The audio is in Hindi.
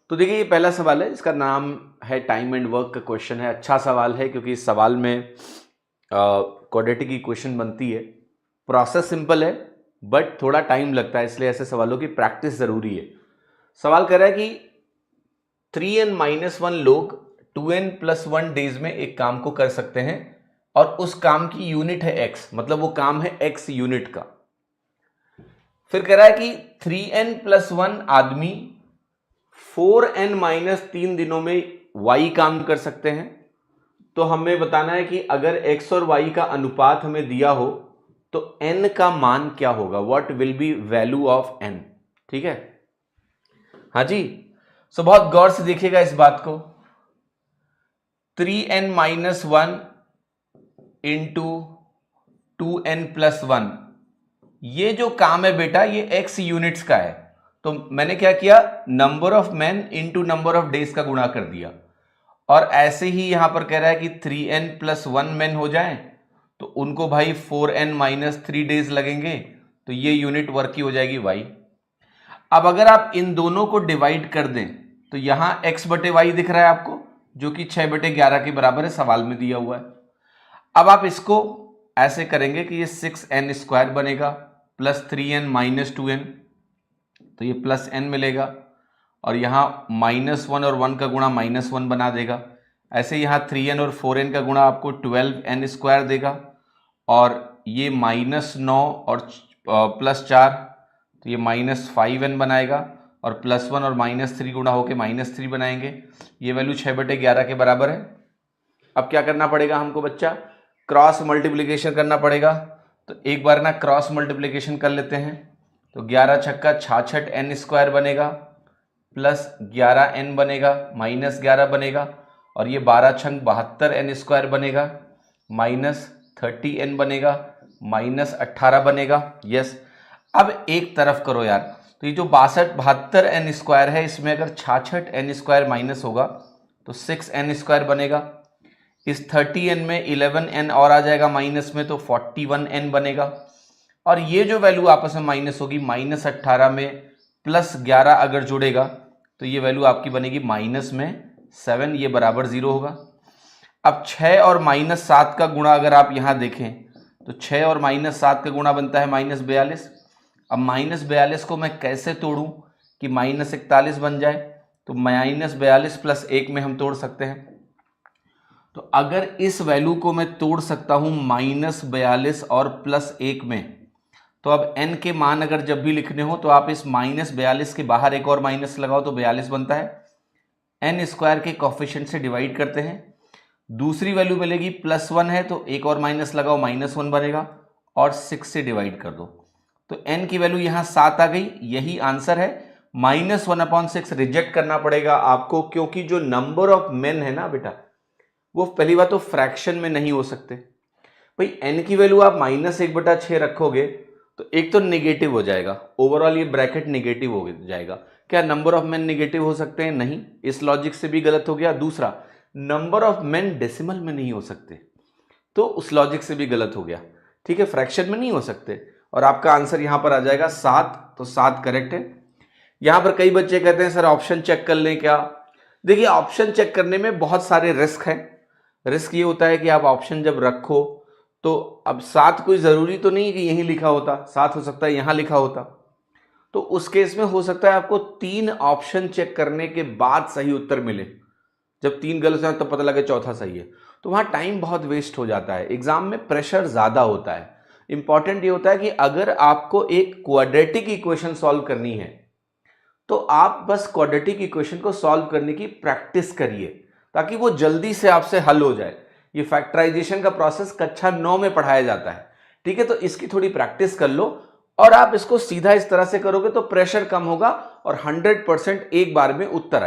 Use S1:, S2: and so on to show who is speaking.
S1: तो देखिए ये पहला सवाल है, इसका नाम है टाइम एंड वर्क का क्वेश्चन है। अच्छा सवाल है क्योंकि इस सवाल में क्वाड्रेटिक इक्वेशन बनती है। प्रोसेस सिंपल है बट थोड़ा टाइम लगता है, इसलिए ऐसे सवालों की प्रैक्टिस जरूरी है। सवाल कर रहा है कि 3n-1 लोग 2n+1 डेज में एक काम को कर सकते हैं और उस काम की यूनिट है x, मतलब वो काम है x यूनिट का। फिर कह रहा है कि 3n+1 आदमी 4n-3 दिनों में y काम कर सकते हैं। तो हमें बताना है कि अगर x और y का अनुपात हमें दिया हो तो n का मान क्या होगा, what will be value of n। ठीक है, हाँ जी। सो बहुत गौर से देखिएगा इस बात को। 3n-1 इंटू 2n+1, ये जो काम है बेटा ये x यूनिट्स का है। तो मैंने क्या किया, number of man into number of days का गुणा कर दिया। और ऐसे ही यहां पर कह रहा है कि 3n+1 मैन हो जाए तो उनको भाई 4n-3 डेज लगेंगे, तो ये यूनिट वर्क की हो जाएगी y। अब अगर आप इन दोनों को डिवाइड कर दें तो यहां x/y दिख रहा है आपको, जो कि 6/11 के बराबर है, सवाल में दिया हुआ है। अब आप इसको ऐसे करेंगे कि ये 6n² बनेगा प्लस 3n-2n, तो ये प्लस n मिलेगा और यहाँ -1 और 1 का गुणा -1 बना देगा। ऐसे यहाँ 3n और 4n का गुणा आपको 12n² देगा और ये -9 और +4, तो ये -5n बनाएगा और +1 और -3 गुणा होके -3 बनाएंगे। ये वैल्यू 6/11 के बराबर है। अब क्या करना पड़ेगा हमको बच्चा, क्रॉस मल्टीप्लिकेशन करना पड़ेगा। तो एक बार ना क्रॉस मल्टीप्लिकेशन कर लेते हैं। तो 11 छक्का 66n² बनेगा प्लस 11n बनेगा, -11 बनेगा और ये 12 छंग 72n² बनेगा, -30n बनेगा, -18 बनेगा। यस, अब एक तरफ करो यार, तो ये जो 72n² है इसमें अगर 66n² माइनस होगा तो 6n² बनेगा। इस 30n में 11n और आ जाएगा माइनस में, तो 41n बनेगा। और ये जो वैल्यू आपस में माइनस होगी, -18 में +11 अगर जुड़ेगा तो ये वैल्यू आपकी बनेगी -7, ये बराबर 0 होगा। अब 6 और -7 का गुणा अगर आप यहां देखें तो 6 और -7 का गुणा बनता है -42। अब -42 को मैं कैसे तोड़ूं कि -41 बन जाए, तो -42 + 1 में हम तोड़ सकते हैं। तो अगर इस वैल्यू को मैं तोड़ सकता हूं -42 और +1 में, तो अब n के मान अगर जब भी लिखने हो तो आप इस -42 के बाहर एक और माइनस लगाओ तो 42 बनता है। n² के कोफिशिएंट से डिवाइड करते हैं, दूसरी वैल्यू मिलेगी +1 है तो एक और माइनस लगाओ, -1 बनेगा और 6 से डिवाइड कर दो, तो n की वैल्यू यहां 7 आ गई। यही आंसर है। -1/6 रिजेक्ट करना पड़ेगा आपको, क्योंकि जो नंबर ऑफ मेन है ना बेटा, वो पहली बात तो फ्रैक्शन में नहीं हो सकते। भाई n की वैल्यू आप -1/6 रखोगे तो एक तो नेगेटिव हो जाएगा, ओवरऑल ये ब्रैकेट नेगेटिव हो जाएगा। क्या नंबर ऑफ मेन नेगेटिव हो सकते हैं? नहीं, इस लॉजिक से भी गलत हो गया। दूसरा, नंबर ऑफ मेन डेसिमल में नहीं हो सकते, तो उस लॉजिक से भी गलत हो गया। ठीक है, फ्रैक्शन में नहीं हो सकते। और आपका आंसर यहां पर आ जाएगा 7, तो 7 करेक्ट है। यहां पर कई बच्चे कहते हैं सर ऑप्शन चेक कर लें क्या? देखिए ऑप्शन चेक करने में बहुत सारे रिस्क हैं। रिस्क ये होता है कि आप ऑप्शन जब रखो तो अब 7 कोई जरूरी तो नहीं कि यहीं लिखा होता, 7 हो सकता है यहां लिखा होता। तो उस केस में हो सकता है आपको 3 ऑप्शन चेक करने के बाद सही उत्तर मिले। जब 3 गलत है तो पता लगे चौथा सही है, तो वहां टाइम बहुत वेस्ट हो जाता है। एग्जाम में प्रेशर ज्यादा होता है। इंपॉर्टेंट ये होता है कि अगर आपको एक क्वाड्रेटिक इक्वेशन सॉल्व करनी है तो आप बस क्वाड्रेटिक इक्वेशन को सॉल्व करने की प्रैक्टिस करिए, ताकि वो जल्दी से आपसे हल हो जाए। ये फैक्टराइजेशन का प्रोसेस कक्षा 9 में पढ़ाया जाता है। ठीक है, तो इसकी थोड़ी प्रैक्टिस कर लो और आप इसको सीधा इस तरह से करोगे तो प्रेशर कम होगा और 100% एक बार में उत्तर आएगा।